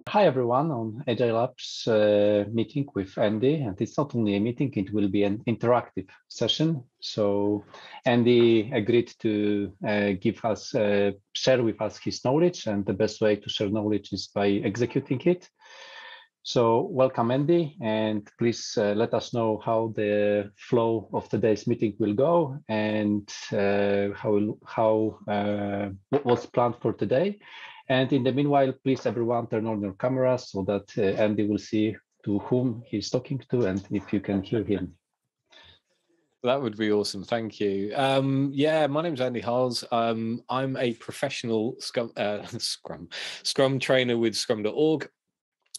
Hi everyone on Agile Labs meeting with Andy, and it's not only a meeting, it will be an interactive session. So Andy agreed to share with us his knowledge, and the best way to share knowledge is by executing it. So welcome Andy, and please let us know how the flow of today's meeting will go and what's planned for today. And in the meanwhile, please everyone turn on your cameras so that Andy will see to whom he's talking to and if you can hear him. That would be awesome. Thank you. Yeah, my name's Andy Hiles. I'm a professional Scrum trainer with scrum.org.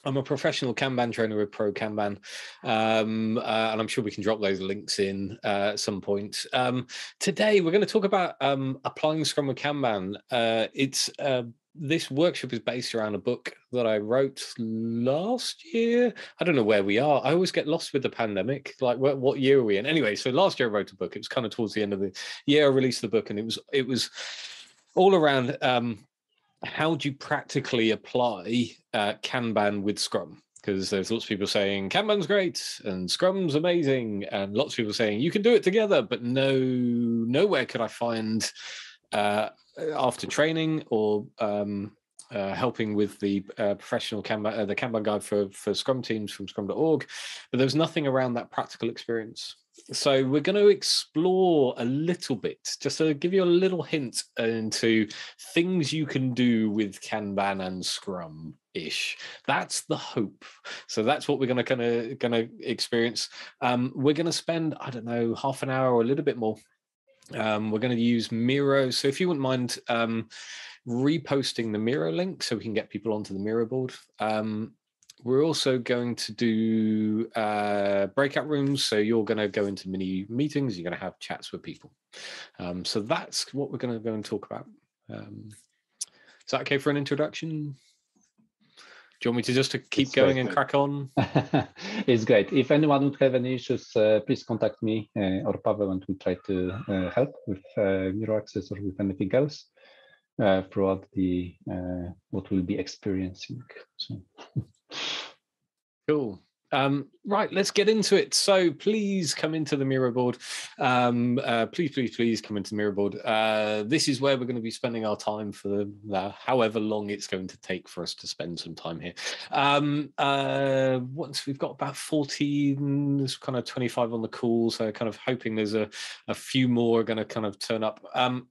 I'm a professional Kanban trainer with Pro Kanban, and I'm sure we can drop those links in at some point. Today, we're going to talk about applying Scrum with Kanban. This workshop is based around a book that I wrote last year. I don't know where we are. I always get lost with the pandemic. Like, what year are we in? Anyway, so last year I wrote a book. It was kind of towards the end of the year I released the book, and it was all around how do you practically apply Kanban with Scrum? Because there's lots of people saying Kanban's great and Scrum's amazing, and lots of people saying you can do it together, but nowhere could I find after training or helping with the professional Kanban, the Kanban guide for Scrum teams from scrum.org, but there's nothing around that practical experience. So we're going to explore a little bit, just to give you a little hint into things you can do with Kanban and Scrum-ish. That's the hope. So that's what we're going to experience. We're going to spend, I don't know, half an hour or a little bit more. We're going to use Miro. So if you wouldn't mind reposting the Miro link so we can get people onto the Miro board. We're also going to do breakout rooms. So you're going to go into mini meetings. You're going to have chats with people. So that's what we're going to go and talk about. Is that okay for an introduction? Do you want me to just keep going and crack on? It's great. If anyone would have any issues, please contact me or Pavel, and we'll try to help with Miro access or with anything else throughout the what we'll be experiencing. So. Cool. Right, let's get into it. So please come into the Miro board. Please come into the Miro board. This is where we're going to be spending our time for however long it's going to take for us to spend some time here. Once we've got about 14, there's kind of 25 on the call, so kind of hoping there's a few more are going to kind of turn up. I'm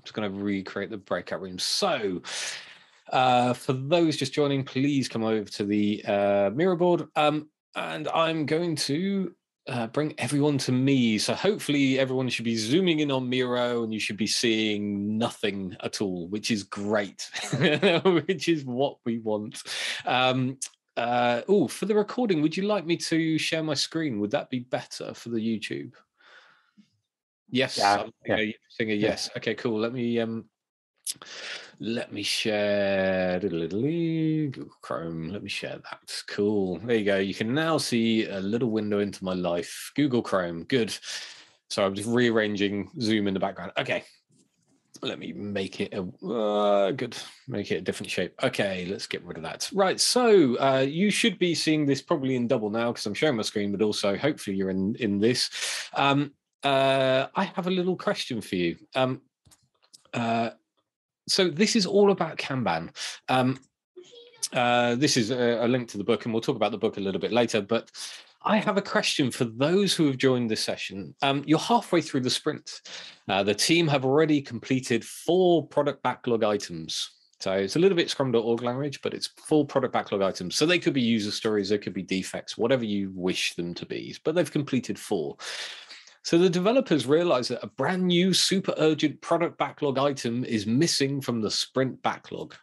just going to recreate the breakout room. So for those just joining, please come over to the Miro board, and I'm going to bring everyone to me. So hopefully everyone should be zooming in on Miro, and you should be seeing nothing at all, which is great, which is what we want. For the recording, would you like me to share my screen? Would that be better for the YouTube? Yes, I'm saying a yes. Okay, cool. Let me share Google Chrome. Let me share that. Cool. There you go. You can now see a little window into my life. Google Chrome. Good. So I'm just rearranging Zoom in the background. Okay. Let me make it make it a different shape. Okay, let's get rid of that. Right. So you should be seeing this probably in double now because I'm showing my screen, but also hopefully you're in this. I have a little question for you. So this is all about Kanban. This is a link to the book, and we'll talk about the book a little bit later. But I have a question for those who have joined this session. You're halfway through the sprint. The team have already completed 4 product backlog items. So it's a little bit scrum.org language, but it's 4 product backlog items. So they could be user stories, they could be defects, whatever you wish them to be. But they've completed 4. So the developers realize that a brand new super urgent product backlog item is missing from the sprint backlog,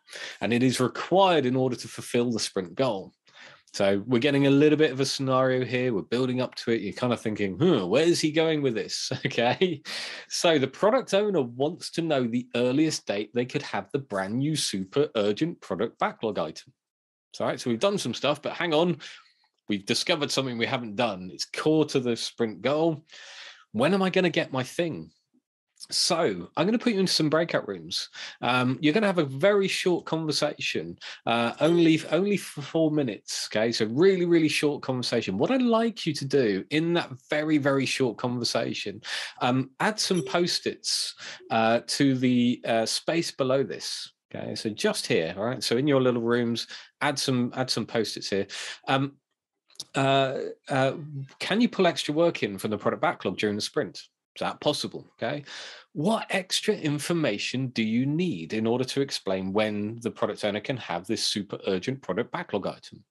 and it is required in order to fulfill the sprint goal. So we're getting a little bit of a scenario here. We're building up to it. You're kind of thinking, where is he going with this? Okay. So the product owner wants to know the earliest date they could have the brand new super urgent product backlog item. So, all right, so we've done some stuff, but hang on. We've discovered something we haven't done. It's core to the sprint goal. When am I going to get my thing? So I'm going to put you into some breakout rooms. You're going to have a very short conversation, only for 4 minutes. Okay, so really, really short conversation. What I'd like you to do in that very, very short conversation, add some post-its to the space below this. Okay, so just here, all right. So in your little rooms, add some post-its here. Can you pull extra work in from the product backlog during the sprint? Is that possible? Okay. What extra information do you need in order to explain when the product owner can have this super urgent product backlog item?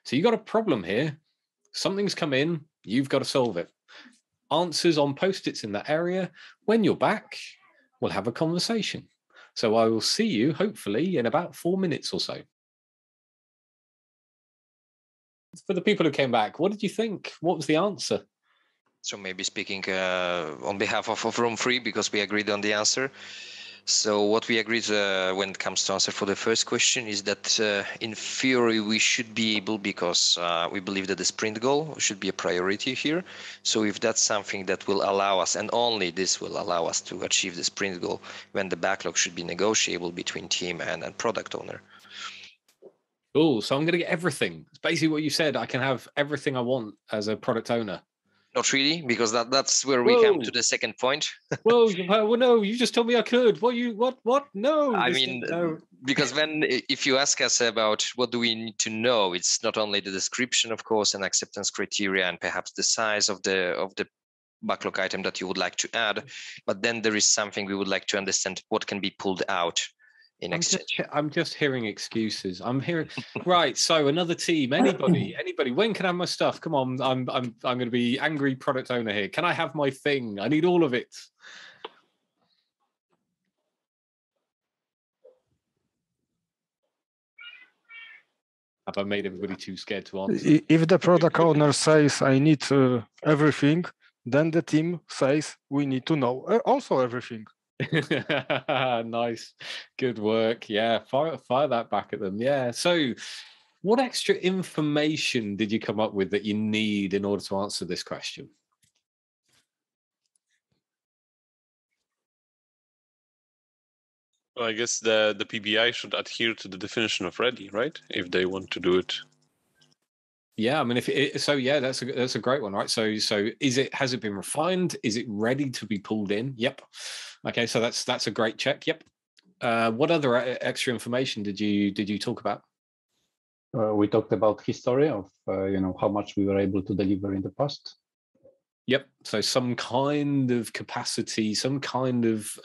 So you got a problem here. Something's come in. You've got to solve it. Answers on post-its in that area. When you're back, we'll have a conversation. So I will see you hopefully in about 4 minutes or so. For the people who came back, what did you think? What was the answer? So maybe speaking on behalf of Room 3, because we agreed on the answer. So what we agreed when it comes to answer for the first question is that in theory we should be able, because we believe that the sprint goal should be a priority here. So if that's something that will allow us, and only this will allow us to achieve the sprint goal, when the backlog should be negotiable between team and product owner. Oh, so I'm going to get everything. It's basically what you said. I can have everything I want as a product owner. Not really, because that's where we come to the second point. Well, no, you just told me I could. What? No. I mean, no. Because if you ask us about what do we need to know, it's not only the description, of course, and acceptance criteria, and perhaps the size of the backlog item that you would like to add, but then there is something we would like to understand what can be pulled out. I'm just hearing excuses. I'm hearing right. So another team, anybody. When can I have my stuff? Come on, I'm going to be angry product owner here. Can I have my thing? I need all of it. Have I made everybody too scared to answer? If the product owner says I need everything, then the team says we need to know also everything. Nice, good work. Yeah, fire that back at them. Yeah. So what extra information did you come up with that you need in order to answer this question? Well, I guess the PBI should adhere to the definition of ready, right? If they want to do it. Yeah, I mean, that's a great one, right? So has it been refined? Is it ready to be pulled in? Yep. Okay, so that's a great check. Yep. What other extra information did you talk about? We talked about history of how much we were able to deliver in the past. Yep. So some kind of capacity, some kind of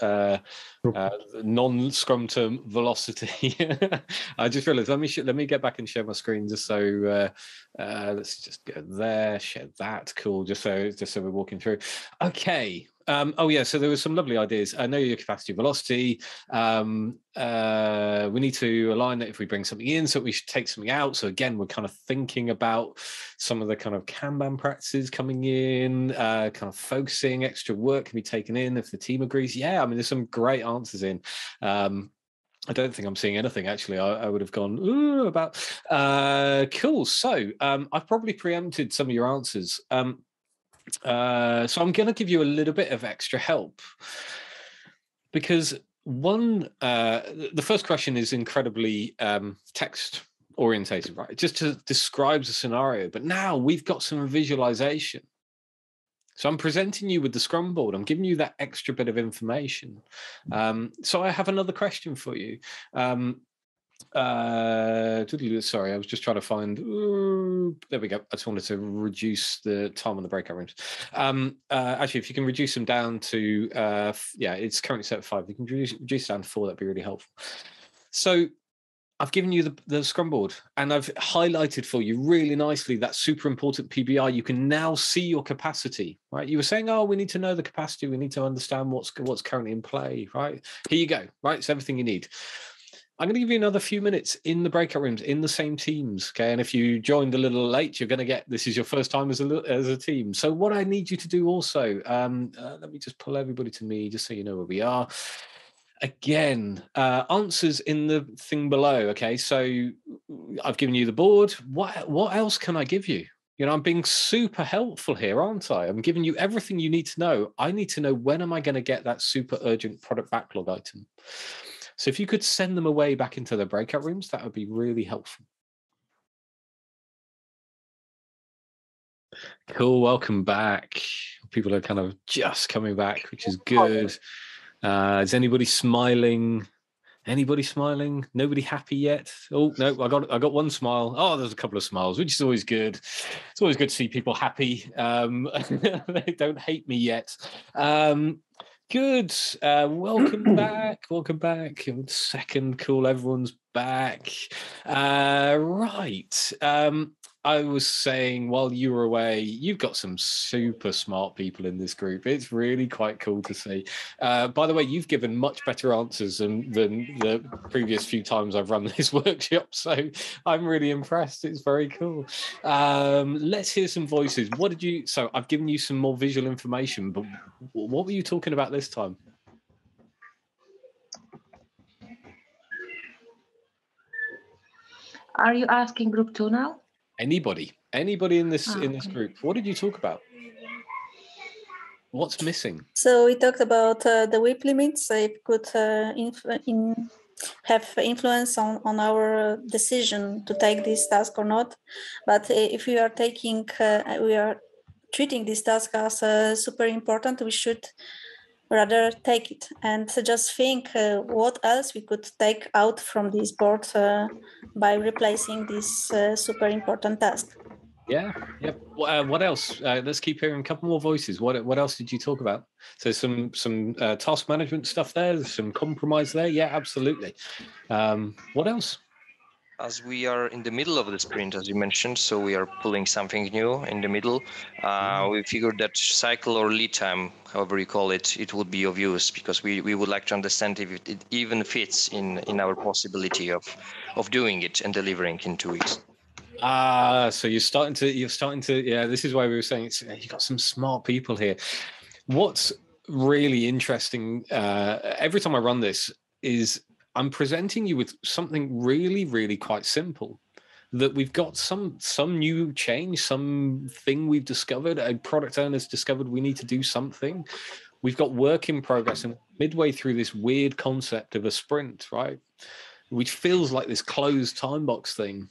non-Scrum term velocity. I just realized. Let me get back and share my screen just so. Let's just go there. Share that. Cool. Just so we're walking through. Okay. Oh yeah. So there were some lovely ideas. I know your capacity, velocity. We need to align it if we bring something in, so we should take something out. So again, we're kind of thinking about some of the kind of Kanban practices coming in, kind of focusing, extra work can be taken in if the team agrees. Yeah, I mean, there's some great answers in. I don't think I'm seeing anything actually. I would have gone about. Cool. So I've probably preempted some of your answers. So I'm going to give you a little bit of extra help, because the first question is incredibly text orientated, right? It just describes a scenario, but now we've got some visualization. So I'm presenting you with the Scrum board. I'm giving you that extra bit of information. So I have another question for you. Sorry, I was just trying to find. There we go. I just wanted to reduce the time on the breakout rooms. Actually, if you can reduce them down to, it's currently set at 5. If you can reduce down to 4, that'd be really helpful. So I've given you the Scrum board, and I've highlighted for you really nicely that super important PBI. You can now see your capacity, right? You were saying, oh, we need to know the capacity. We need to understand what's currently in play, right? Here you go, right? It's everything you need. I'm going to give you another few minutes in the breakout rooms, in the same teams, okay? And if you joined a little late, you're going to this is your first time as a team. So what I need you to do also, let me just pull everybody to me just so you know where we are. Again, answers in the thing below, okay? So I've given you the board. What else can I give you? You know, I'm being super helpful here, aren't I? I'm giving you everything you need to know. I need to know, when am I going to get that super urgent product backlog item? So if you could send them away back into the breakout rooms, that would be really helpful. Cool, welcome back. People are kind of just coming back, which is good. Is anybody smiling? Anybody smiling? Nobody happy yet? Oh no, I got one smile. Oh, there's a couple of smiles, which is always good. It's always good to see people happy. They don't hate me yet. Good. Welcome back. Welcome back. Second, cool. Everyone's back. Right. I was saying, while you were away, you've got some super smart people in this group. It's really quite cool to see. By the way, you've given much better answers than the previous few times I've run this workshop. So I'm really impressed. It's very cool. Let's hear some voices. What did you... So I've given you some more visual information, but what were you talking about this time? Are you asking group 2 now? Anybody in this group? What did you talk about? What's missing? So we talked about the WIP limits. It could have influence on our decision to take this task or not. But if we are treating this task as super important, we should rather take it and just think what else we could take out from this board by replacing this super important task. Yeah. Yep. What else? Let's keep hearing a couple more voices. What else did you talk about? So some task management stuff there. There's some compromise there. Yeah, absolutely. What else? As we are in the middle of the sprint, as you mentioned, so we are pulling something new in the middle. We figured that cycle or lead time, however you call it, it would be of use, because we would like to understand if it even fits in our possibility of doing it and delivering in 2 weeks. So you're starting to, yeah, this is why we were saying you've got some smart people here. What's really interesting, every time I run this, is I'm presenting you with something really, really quite simple, that we've got some new change, something we've discovered, a product owner's discovered we need to do something. We've got work in progress, and midway through this weird concept of a sprint, right? Which feels like this closed time box thing.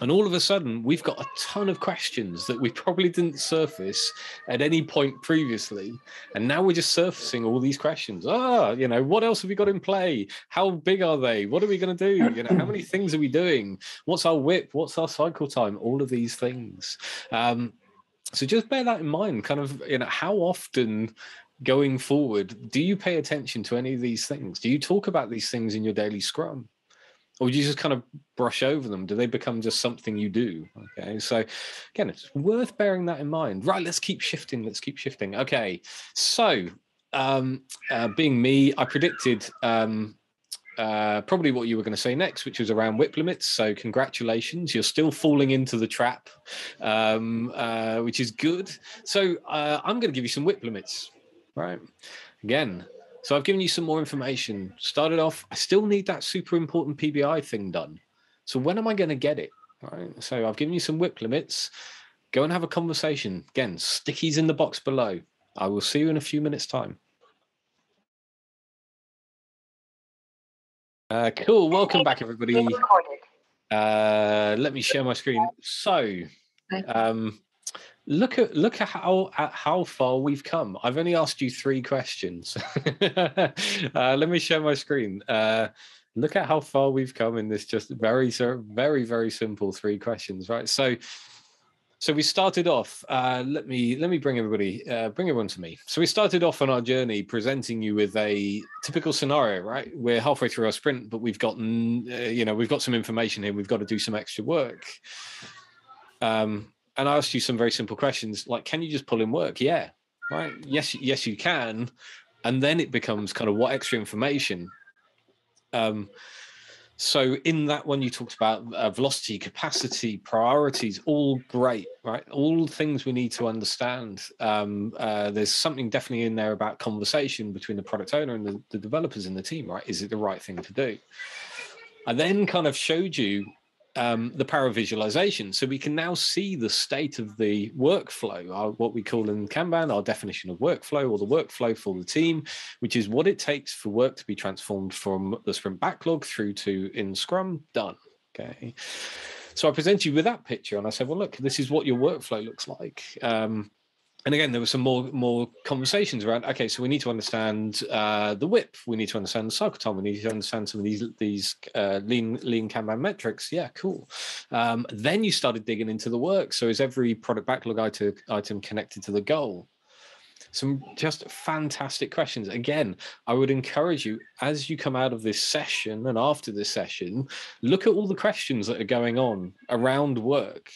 And all of a sudden, we've got a ton of questions that we probably didn't surface at any point previously. And now we're just surfacing all these questions. You know, what else have we got in play? How big are they? What are we going to do? You know, how many things are we doing? What's our WIP? What's our cycle time? All of these things. So just bear that in mind, kind of, you know, how often going forward do you pay attention to any of these things? Do you talk about these things in your daily Scrum? Or do you just kind of brush over them? Do they become just something you do? Okay, so again, it's worth bearing that in mind. Right, let's keep shifting. Okay, so being me, I predicted probably what you were going to say next, which was around WIP limits. So congratulations, you're still falling into the trap, which is good. So I'm going to give you some WIP limits, right? Again, so I've given you some more information. Started off, I still need that super important PBI thing done. So when am I going to get it? All right. So I've given you some WIP limits. Go and have a conversation. Again, stickies in the box below. I will see you in a few minutes' time. Cool. Welcome back, everybody. Let me share my screen. So look at how far we've come. I've only asked you 3 questions. Let me share my screen. Look at how far we've come in this just very simple 3 questions, right? So we started off. Let me bring everyone to me. So we started off on our journey presenting you with a typical scenario, right? We're halfway through our sprint, but we've got we've got some information here. We've got to do some extra work. And I asked you some very simple questions, like, can you just pull in work? Yeah, right. Yes, you can. And then it becomes kind of what extra information. So in that one, you talked about velocity, capacity, priorities, all great, right? All things we need to understand. There's something definitely in there about conversation between the product owner and the developers in the team, right? Is it the right thing to do? I then kind of showed you the power of visualization. So we can now see the state of the workflow, what we call in Kanban, our definition of workflow, or the workflow for the team, which is what it takes for work to be transformed from the sprint backlog through to in Scrum, done. Okay. So I presented you with that picture and I said, well, look, this is what your workflow looks like. And again, there were some more conversations around, okay, so we need to understand the WIP, we need to understand the cycle time, we need to understand some of these lean Kanban metrics. Yeah, cool. Then you started digging into the work. So is every product backlog item connected to the goal? Some just fantastic questions. Again, I would encourage you, as you come out of this session and after this session, look at all the questions that are going on around work.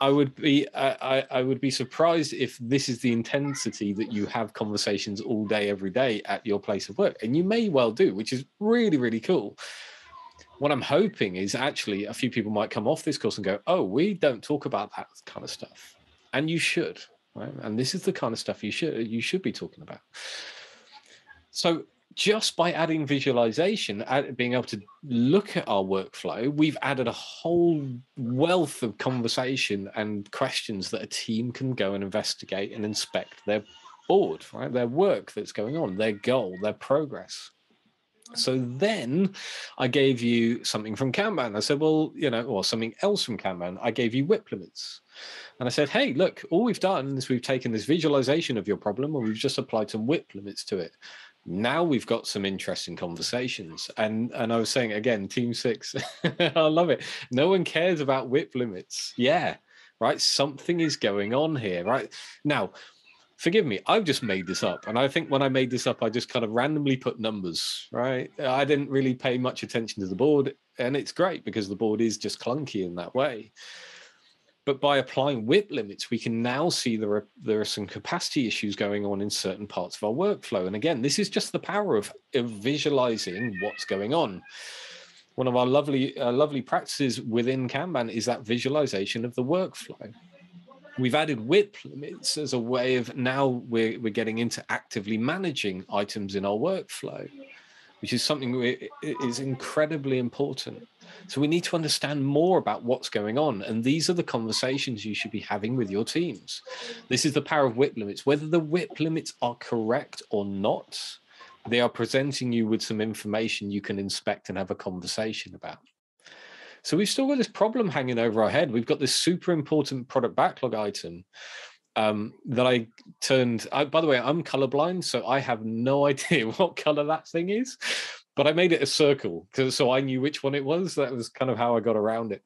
I would be surprised if this is the intensity that you have conversations all day, every day at your place of work. And you may well do, which is really, really cool. What I'm hoping is actually a few people might come off this course and go, oh, we don't talk about that kind of stuff. And you should, right? And this is the kind of stuff you should be talking about. So just by adding visualization, being able to look at our workflow, we've added a whole wealth of conversation and questions that a team can go and investigate and inspect their board, right? Their work that's going on, their goal, their progress. So then I gave you something from Kanban. I said, well, or something else from Kanban. I gave you WIP limits. And I said, hey, look, all we've done is we've taken this visualization of your problem and we've just applied some WIP limits to it. Now we've got some interesting conversations. And I was saying, again, Team 6, I love it. No one cares about WIP limits. Yeah, right? Something is going on here, right? Now, forgive me, I've just made this up. And I think when I made this up, I just kind of randomly put numbers, right? I didn't really pay much attention to the board. And it's great because the board is just clunky in that way. But by applying WIP limits, we can now see there are some capacity issues going on in certain parts of our workflow. And again, this is just the power of visualizing what's going on. One of our lovely practices within Kanban is that visualization of the workflow. We've added WIP limits as a way of now we're getting into actively managing items in our workflow, which is something that is incredibly important. So we need to understand more about what's going on. And these are the conversations you should be having with your teams. This is the power of WIP limits. Whether the WIP limits are correct or not, they are presenting you with some information you can inspect and have a conversation about. So we've still got this problem hanging over our head. We've got this super important product backlog item that I turned, by the way, I'm colorblind, so I have no idea what color that thing is, but I made it a circle so I knew which one it was. That was kind of how I got around it.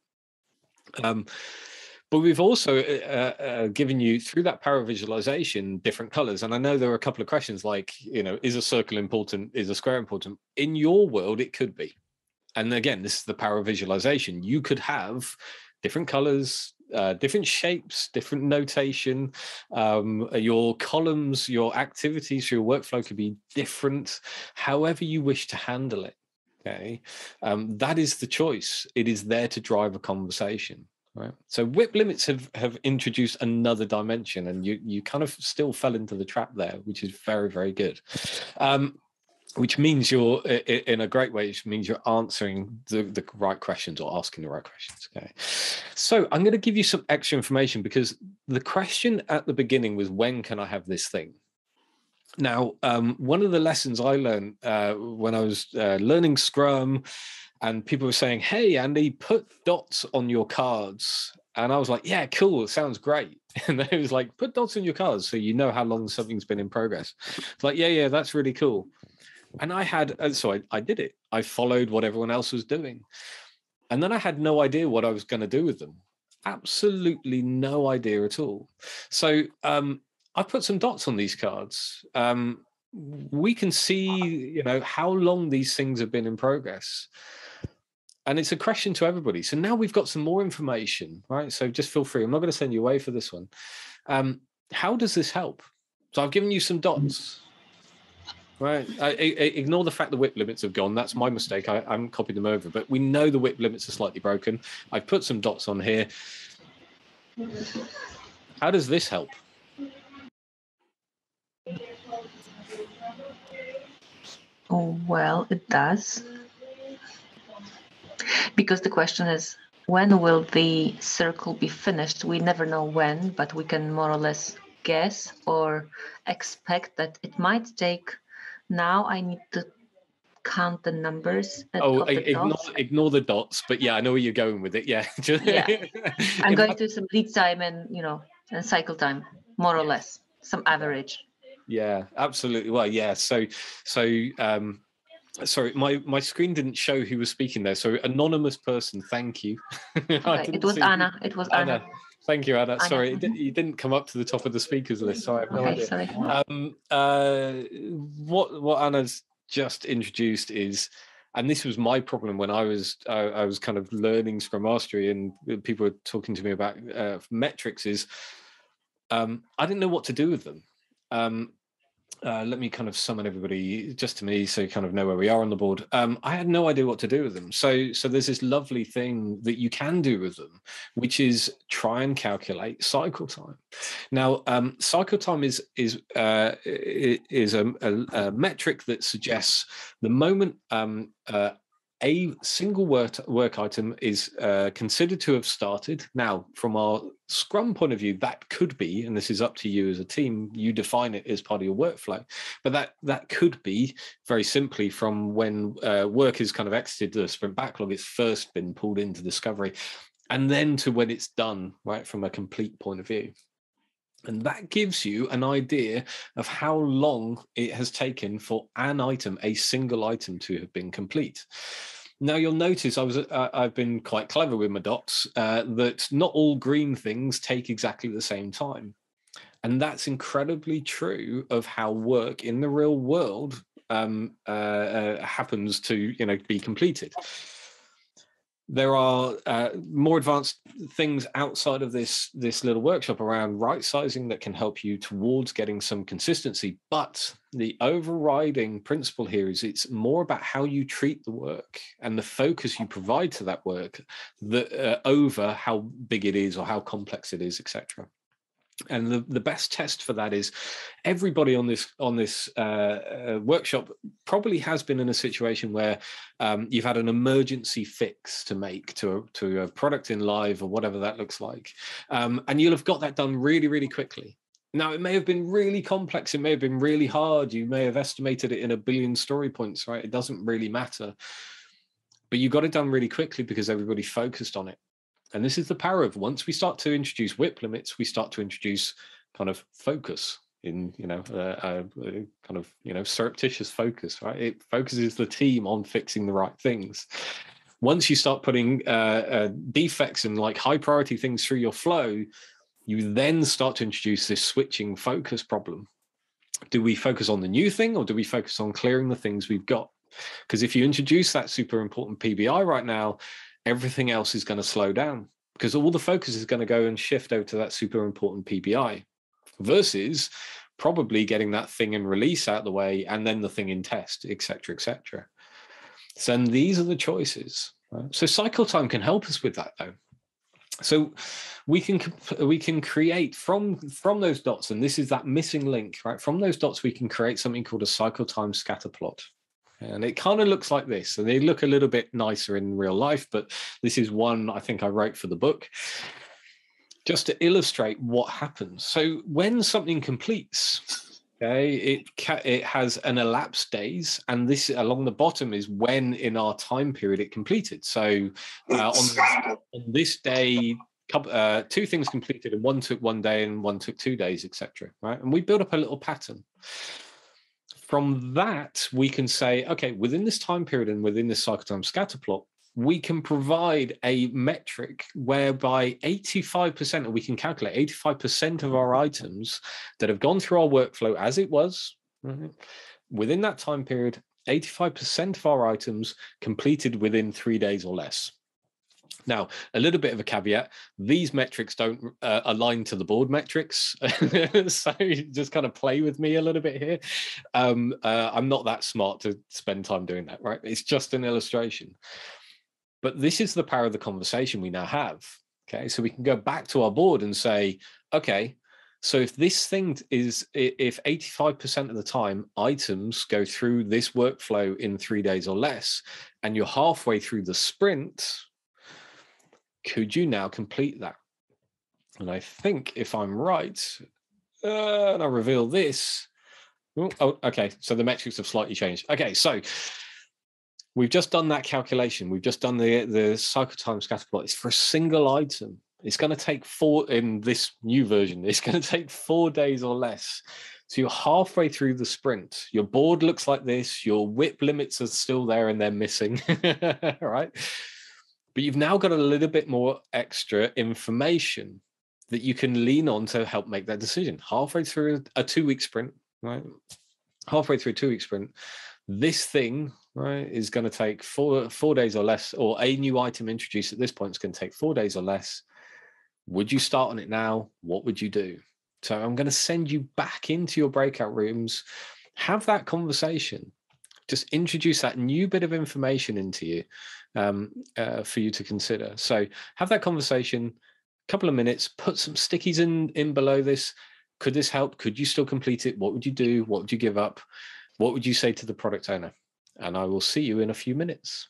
But we've also given you, through that power of visualization, different colors. And I know there are a couple of questions like, is a circle important? Is a square important? In your world, it could be. And again, this is the power of visualization. You could have different colors, different shapes, different notation. Your columns, your activities, your workflow could be different, however you wish to handle it. Okay, that is the choice. It is there to drive a conversation. Right. So WIP limits have introduced another dimension, and you kind of still fell into the trap there, which is very, very good. Which means you're, in a great way, which means you're answering the right questions or asking the right questions. Okay. So I'm going to give you some extra information because the question at the beginning was, when can I have this thing? Now, one of the lessons I learned when I was learning Scrum, and people were saying, hey, Andy, put dots on your cards. And I was like, yeah, cool. It sounds great. And they was like, put dots on your cards so you know how long something's been in progress. It's like, yeah, that's really cool. And so I did it. I followed what everyone else was doing. And then I had no idea what I was going to do with them. Absolutely no idea at all. So I put some dots on these cards. We can see, how long these things have been in progress. And it's a question to everybody. So now we've got some more information, right? So just feel free. I'm not going to send you away for this one. How does this help? So I've given you some dots. Right. Ignore the fact the WIP limits have gone. That's my mistake. I haven't copied them over, but we know the WIP limits are slightly broken. I've put some dots on here. How does this help? Oh, well, it does. Because the question is, when will the circle be finished? We never know when, but we can more or less guess or expect that it might take. Now I need to count the numbers of the dots. Ignore the dots, but yeah, I know where you're going with it. Yeah. Yeah. I'm going to some lead time and and cycle time, more or less, some average. Yeah, absolutely. Well, yeah. So sorry, my screen didn't show who was speaking there. So anonymous person, thank you. Okay, it was Anna. It was Anna. Thank you, Anna. Anna. Sorry, you didn't come up to the top of the speakers list, so I have no idea. Sorry. What Anna's just introduced is, and this was my problem when I was kind of learning Scrum Mastery, and people were talking to me about metrics. Is I didn't know what to do with them. Let me kind of summon everybody just to me, so you kind of know where we are on the board. I had no idea what to do with them. So there's this lovely thing that you can do with them, which is try and calculate cycle time. Now, cycle time is a metric that suggests the moment a single work item is considered to have started. Now, from our Scrum point of view, that could be, and this is up to you as a team, you define it as part of your workflow, but that could be very simply from when work is kind of exited the sprint backlog, it's first been pulled into discovery, and then to when it's done, right, from a complete point of view. And that gives you an idea of how long it has taken for an item, a single item, to have been complete. Now, you'll notice I've been quite clever with my dots, that not all green things take exactly the same time. And that's incredibly true of how work in the real world happens to be completed. There are more advanced things outside of this little workshop around right sizing that can help you towards getting some consistency. But the overriding principle here is it's more about how you treat the work and the focus you provide to that work over how big it is or how complex it is, etc. And the best test for that is everybody on this workshop probably has been in a situation where you've had an emergency fix to make to a product in live or whatever that looks like, and you'll have got that done really, really quickly. Now, it may have been really complex, it may have been really hard, you may have estimated it in 1 billion story points, right? It doesn't really matter, but you got it done really quickly because everybody focused on it. And this is the power of, once we start to introduce WIP limits, we start to introduce kind of focus in, surreptitious focus, right? It focuses the team on fixing the right things. Once you start putting defects and like high priority things through your flow, you then start to introduce this switching focus problem. Do we focus on the new thing or do we focus on clearing the things we've got? Because if you introduce that super important PBI right now, everything else is going to slow down because all the focus is going to go and shift over to that super important PBI versus probably getting that thing in release out of the way and then the thing in test, etc., etc. So and these are the choices. Right? So cycle time can help us with that, though. So we can create from those dots, and this is that missing link, right? From those dots, we can create something called a cycle time scatter plot. And it kind of looks like this, and they look a little bit nicer in real life, but this is one I think I wrote for the book, just to illustrate what happens. So when something completes, okay, it has an elapsed days, and this along the bottom is when in our time period it completed. So on this day, two things completed, and one took 1 day and one took 2 days, etc. Right, and we build up a little pattern. From that, we can say, okay, within this time period and within this cycle time scatter plot, we can provide a metric whereby 85%, or we can calculate 85% of our items that have gone through our workflow as it was, right, within that time period, 85% of our items completed within 3 days or less. Now, a little bit of a caveat, these metrics don't align to the board metrics. So just kind of play with me a little bit here. I'm not that smart to spend time doing that, right? It's just an illustration. But this is the power of the conversation we now have. Okay, so we can go back to our board and say, okay, so if this thing is, if 85% of the time items go through this workflow in 3 days or less, and you're halfway through the sprint, could you now complete that? And I think if I'm right, and I reveal this, oh, okay, so the metrics have slightly changed. Okay, so we've just done that calculation. We've just done the cycle time scatter plot. It's for a single item. It's going to take in this new version, it's going to take 4 days or less. So you're halfway through the sprint. Your board looks like this. Your whip limits are still there and they're missing, right? But you've now got a little bit more extra information that you can lean on to help make that decision. Halfway through a 2-week sprint, right? Halfway through a 2-week sprint, this thing, right, is going to take four days or less, or a new item introduced at this point is going to take 4 days or less. Would you start on it now? What would you do? So I'm going to send you back into your breakout rooms, have that conversation, just introduce that new bit of information into you for you to consider. So have that conversation, couple of minutes, put some stickies in below this. Could this help? Could you still complete it? What would you do? What would you give up? What would you say to the product owner? And I will see you in a few minutes.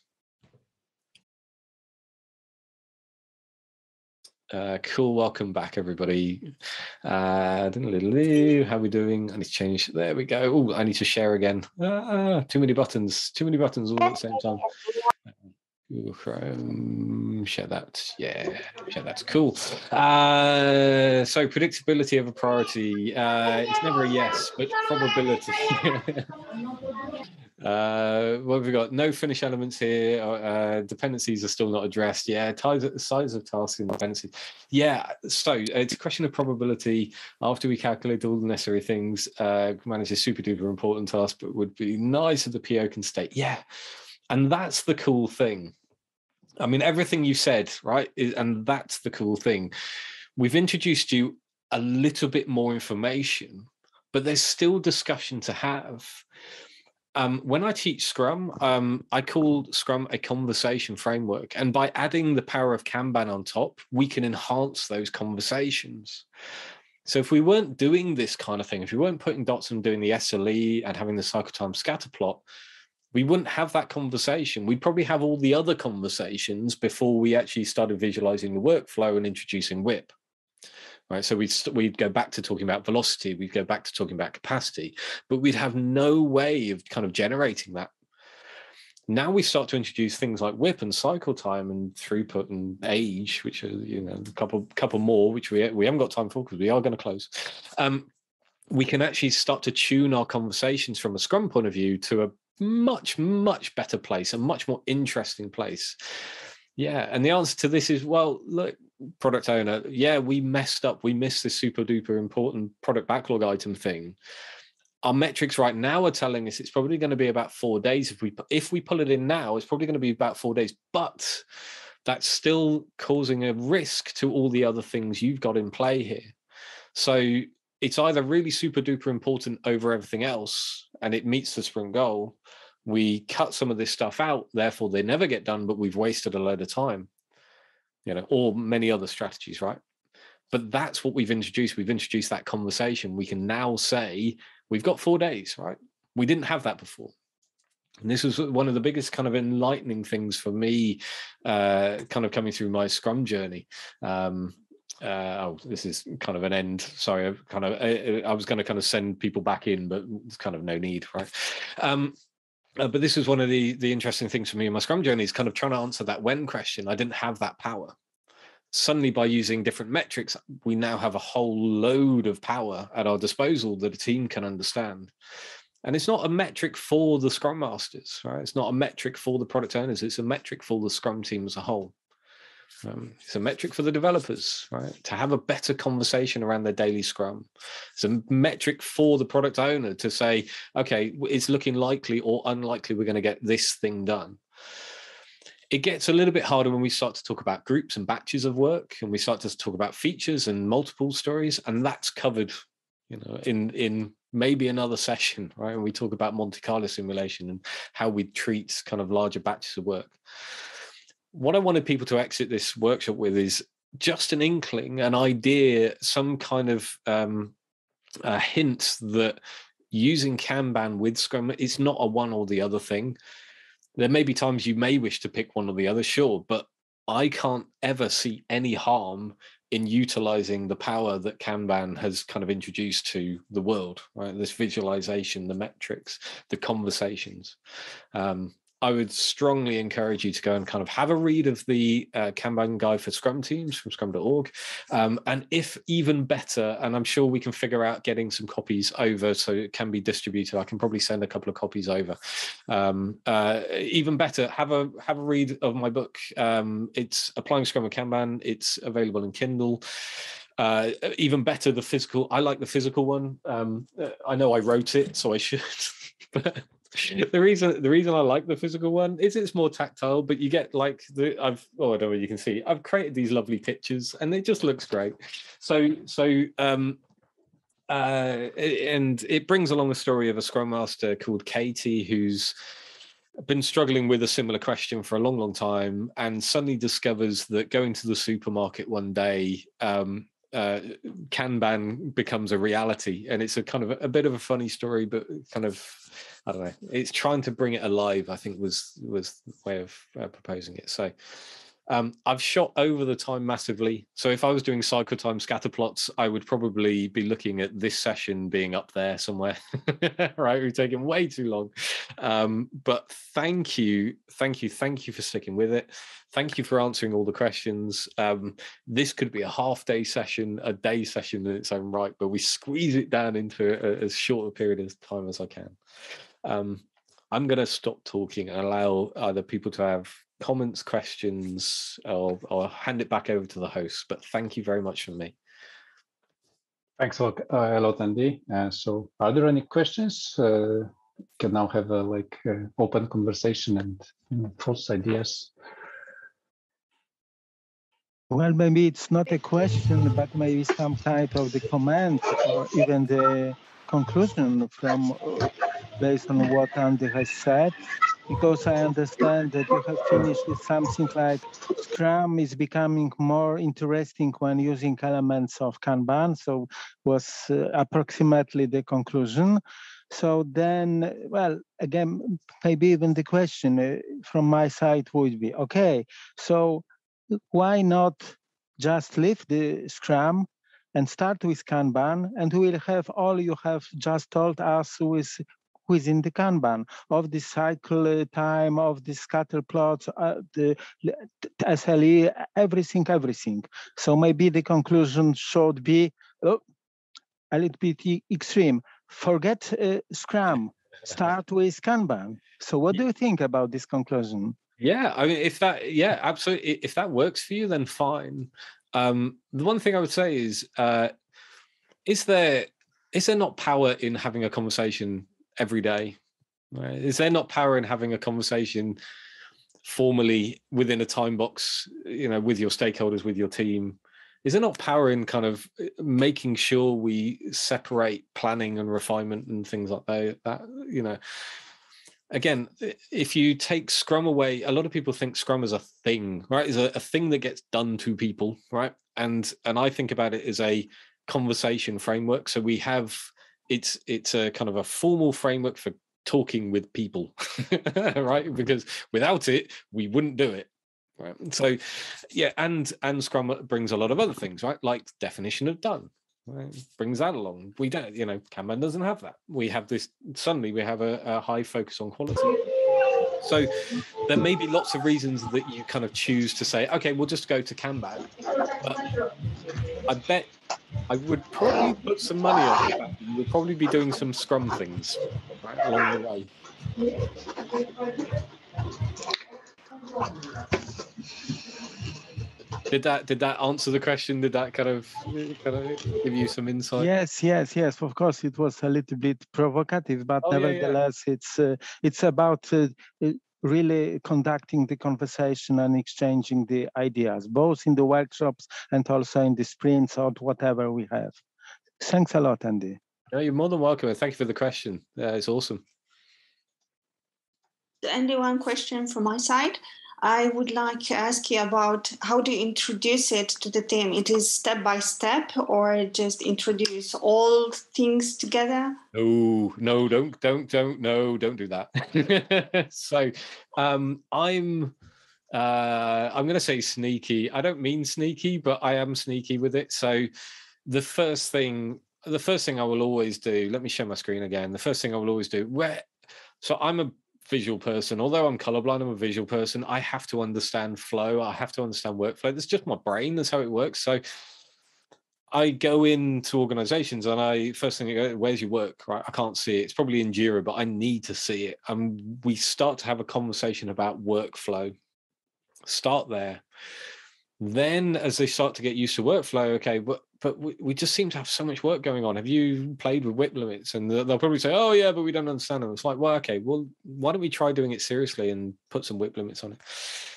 Cool, welcome back everybody. How are we doing? I need to change, there we go. Oh, I need to share again. Too many buttons all at the same time. Google Chrome, share that. Yeah, share that's cool. So predictability of a priority. It's never a yes, but probability. What have we got? No finish elements here. Dependencies are still not addressed. Yeah, size of tasks and dependencies. Yeah, so it's a question of probability. After we calculate all the necessary things, manage a super duper important task, but would be nice if the PO can state, yeah. And that's the cool thing. I mean, everything you said, right? And that's the cool thing. We've introduced you a little bit more information, but there's still discussion to have. When I teach Scrum, I call Scrum a conversation framework. And by adding the power of Kanban on top, we can enhance those conversations. So if we weren't doing this kind of thing, if we weren't putting dots and doing the SLE and having the cycle time scatter plot, we wouldn't have that conversation. We'd probably have all the other conversations before we actually started visualizing the workflow and introducing WIP. Right, so we'd go back to talking about velocity, we'd go back to talking about capacity, but we'd have no way of kind of generating that. Now we start to introduce things like WIP and cycle time and throughput and age, which are, you know, a couple more, which we haven't got time for because we are going to close. We can actually start to tune our conversations from a Scrum point of view to a much, much better place, a much more interesting place. Yeah, and the answer to this is, well, look, product owner, yeah, we messed up. We missed this super duper important product backlog item thing. Our metrics right now are telling us it's probably going to be about 4 days. If we pull it in now, it's probably going to be about 4 days, but that's still causing a risk to all the other things you've got in play here. So it's either really super duper important over everything else and it meets the sprint goal. We cut some of this stuff out, therefore they never get done, but we've wasted a load of time, you know, or many other strategies, right? But that's what we've introduced. We've introduced that conversation. We can now say, we've got 4 days, right? We didn't have that before. And this was one of the biggest kind of enlightening things for me, kind of coming through my Scrum journey. This is kind of an end. Sorry, I was going to kind of send people back in, but there's kind of no need, right? But this was one of the interesting things for me in my Scrum journey, is kind of trying to answer that when question. I didn't have that power. Suddenly, by using different metrics, we now have a whole load of power at our disposal that a team can understand. And it's not a metric for the Scrum Masters, right? It's not a metric for the product owners. It's a metric for the Scrum team as a whole. It's a metric for the developers, right? To have a better conversation around their daily Scrum. It's a metric for the product owner to say, okay, it's looking likely or unlikely we're going to get this thing done. It gets a little bit harder when we start to talk about groups and batches of work, and we start to talk about features and multiple stories, and that's covered, you know, in maybe another session, right? When we talk about Monte Carlo simulation and how we treat kind of larger batches of work. What I wanted people to exit this workshop with is just an inkling, an idea, some kind of a hint that using Kanban with Scrum, it's not a one or the other thing. There may be times you may wish to pick one or the other, sure, but I can't ever see any harm in utilizing the power that Kanban has kind of introduced to the world, right? This visualization, the metrics, the conversations. I would strongly encourage you to go and kind of have a read of the Kanban guide for Scrum teams from scrum.org. And if even better, and I'm sure we can figure out getting some copies over so it can be distributed. I can probably send a couple of copies over. Even better, have a read of my book. It's Applying Scrum and Kanban. It's available in Kindle. Even better, the physical. I like the physical one. I know I wrote it, so I should. But the reason I like the physical one is it's more tactile, but you get like I don't know if you can see. I've created these lovely pictures, and it just looks great. And it brings along the story of a Scrum Master called Katie, who's been struggling with a similar question for a long, long time, and suddenly discovers that going to the supermarket one day, Kanban becomes a reality, and it's a kind of a bit of a funny story, but kind of, I don't know, it's trying to bring it alive, I think was the way of proposing it. So I've shot over the time massively. So if I was doing cycle time scatter plots, I would probably be looking at this session being up there somewhere. Right, we've taken way too long. But thank you for sticking with it. Thank you for answering all the questions. This could be a half-day session, a day session in its own right, but we squeeze it down into as short a period of time as I can. I'm going to stop talking and allow either people to have comments, questions, or hand it back over to the host. But thank you very much from me. Thanks a lot, Andy. So are there any questions? Can now have a open conversation and force ideas. Well, maybe it's not a question, but maybe some type of the comment or even the conclusion from based on what Andy has said, because I understand that you have finished with something like Scrum is becoming more interesting when using elements of Kanban. So was approximately the conclusion. So then, well, again, maybe even the question from my side would be, okay, so why not just leave the Scrum and start with Kanban, and we'll have all you have just told us within the Kanban of the cycle time, of the scatter plots, the SLE, everything. So maybe the conclusion should be a little bit extreme. Forget Scrum, start with Kanban. So what do you think about this conclusion? Yeah, I mean, absolutely. If that works for you, then fine. The one thing I would say is there not power in having a conversation every day? Right? Is there not power in having a conversation formally within a time box, with your stakeholders, with your team? Is there not power in kind of making sure we separate planning and refinement and things like that? Again, if you take Scrum away, a lot of people think Scrum is a thing, right? Is a thing that gets done to people, right? And I think about it as a conversation framework. So we have it's a kind of a formal framework for talking with people, right? Because without it, we wouldn't do it. Right. So yeah, and Scrum brings a lot of other things, right? Like definition of done. Right? Brings that along. We don't, Kanban doesn't have that. We have this, suddenly we have a high focus on quality. So there may be lots of reasons that you kind of choose to say, okay, we'll just go to Kanban. But I bet I would probably put some money on it. You would probably be doing some Scrum things right, along the way. Did that answer the question? Did that kind of give you some insight? Yes. Of course, it was a little bit provocative, but nevertheless, it's about really conducting the conversation and exchanging the ideas, both in the workshops and also in the sprints or whatever we have. Thanks a lot, Andy. No, you're more than welcome. Thank you for the question. It's awesome. Andy, one question from my side. I would like to ask you about how do you introduce it to the team? It is step by step, or just introduce all things together? No, don't do that. So I'm I'm going to say sneaky. I don't mean sneaky, but I am sneaky with it. So the first thing I will always do, let me share my screen again. The first thing I will always do, so I'm a visual person. Although I'm colorblind, I'm a visual person. I have to understand flow. I have to understand workflow. That's just my brain. That's how it works. So I go into organizations and first thing I go, where's your work? Right? I can't see it. It's probably in Jira, but I need to see it. And we start to have a conversation about workflow. Start there. Then as they start to get used to workflow, okay, but we just seem to have so much work going on. Have you played with WIP limits? And they'll probably say, oh yeah, but we don't understand them. It's like, well, okay, well, why don't we try doing it seriously and put some WIP limits on it?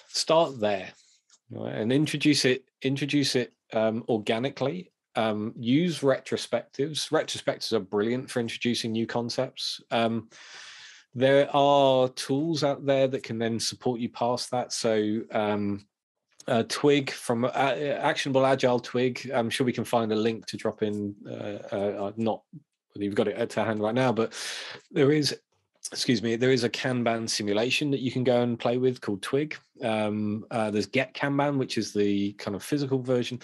Start there, right? And introduce it organically. Use retrospectives. Retrospectives are brilliant for introducing new concepts. There are tools out there that can then support you past that. So Twig from Actionable Agile Twig. I'm sure we can find a link to drop in. Not whether you've got it to hand right now, but there is a Kanban simulation that you can go and play with called Twig. There's Get Kanban, which is the kind of physical version.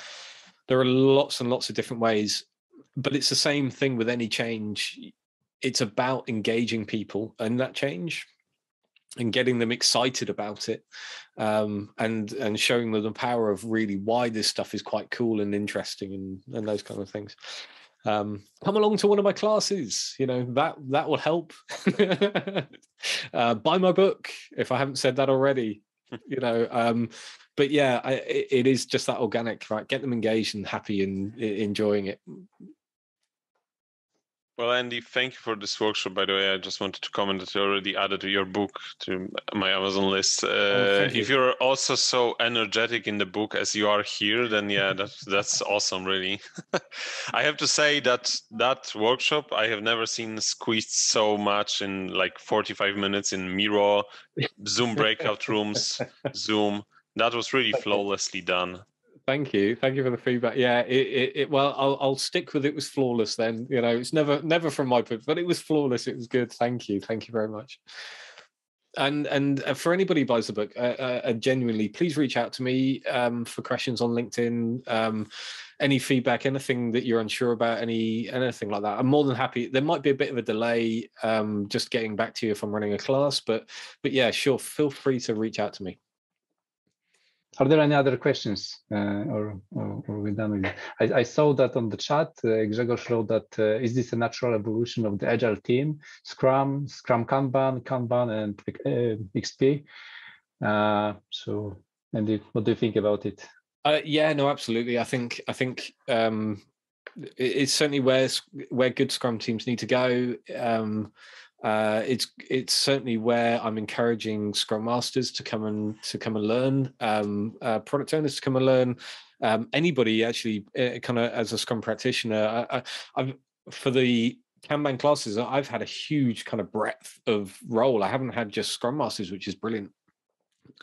There are lots and lots of different ways, but it's the same thing with any change. It's about engaging people in that change and getting them excited about it, and showing them the power of really why this stuff is quite cool and interesting and those kind of things. Come along to one of my classes, that will help. Buy my book if I haven't said that already, but yeah, it is just that organic, right? Get them engaged and happy and enjoying it. Well, Andy, thank you for this workshop. By the way, I just wanted to comment that you already added your book to my Amazon list. If you're also so energetic in the book as you are here, then yeah, that's awesome, really. I have to say that workshop, I have never seen squeezed so much in like 45 minutes in Miro, Zoom breakout rooms, Zoom. That was really flawlessly done. Thank you for the feedback. Yeah, well, I'll stick with it was flawless then. It's never from my point, but it was flawless. It was good. Thank you very much. And for anybody who buys the book, genuinely, please reach out to me for questions on LinkedIn. Any feedback, anything that you're unsure about, anything like that. I'm more than happy. There might be a bit of a delay just getting back to you if I'm running a class, but yeah, sure. Feel free to reach out to me. Are there any other questions, or we're done with it? I saw that on the chat. Grzegorz wrote that is this a natural evolution of the Agile team? Scrum Kanban, and XP. So, Andy, what do you think about it? Yeah, no, absolutely. I think it's certainly where good Scrum teams need to go. It's certainly where I'm encouraging Scrum Masters to come and learn, product owners to come and learn, anybody actually kind of as a Scrum practitioner. For the Kanban classes, I've had a huge kind of breadth of role. I haven't had just Scrum Masters, which is brilliant.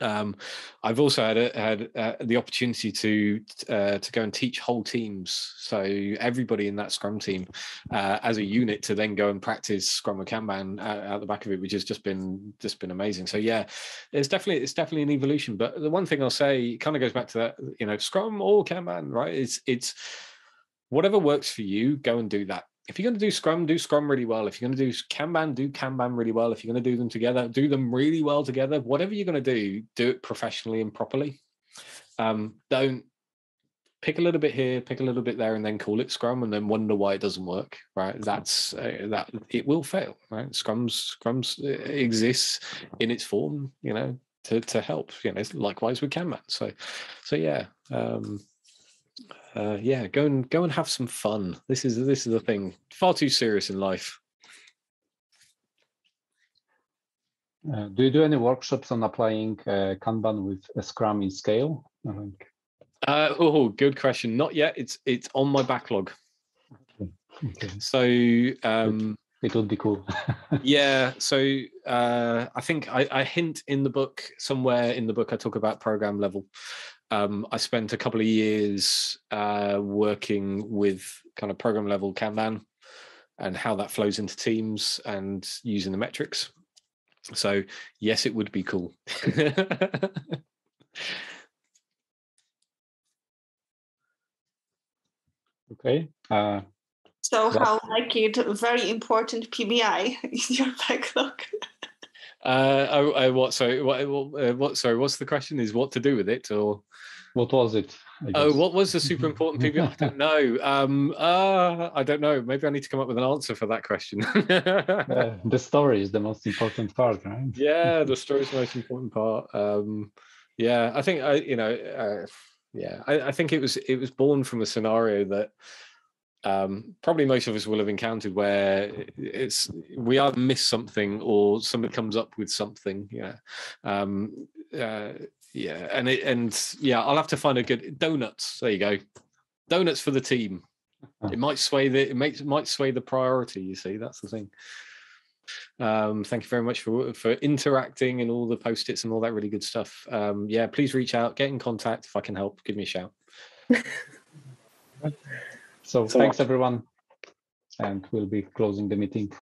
I've also had the opportunity to go and teach whole teams, so everybody in that Scrum team as a unit to then go and practice Scrum or Kanban out the back of it, which has just been amazing. So yeah, it's definitely an evolution. But the one thing I'll say kind of goes back to that, Scrum or Kanban, right? It's whatever works for you, go and do that. If you're going to do Scrum really well. If you're going to do Kanban really well. If you're going to do them together, do them really well together. Whatever you're going to do it professionally and properly. Don't pick a little bit here, pick a little bit there, and then call it Scrum and then wonder why it doesn't work, right? That's that it will fail, right? Scrums exists in its form, to help, likewise with Kanban. So yeah. Yeah, go and have some fun. This is the thing. Far too serious in life. Do you do any workshops on applying Kanban with a Scrum in scale? Good question. Not yet. It's on my backlog. Okay. So it would be cool. Yeah. So I think I hint in the book, somewhere in the book, I talk about program level. I spent a couple of years working with kind of program level Kanban and how that flows into teams and using the metrics. So yes, it would be cool. Okay. So how like it very important PBI in your backlog? What? Sorry, what? Sorry, what's the question? Is what to do with it, or what was it? Oh, what was the super important PBI? I don't know. I don't know. Maybe I need to come up with an answer for that question. The story is the most important part, right? Yeah, the story is the most important part. Yeah, I think I think it was born from a scenario that probably most of us will have encountered, where we either miss something or somebody comes up with something. Yeah, I'll have to find a good donuts. There you go, donuts for the team. It might sway the priority. You see, that's the thing. Thank you very much for interacting and all the post-its and all that really good stuff. Yeah, please reach out, get in contact if I can help. Give me a shout. So thanks everyone, and we'll be closing the meeting.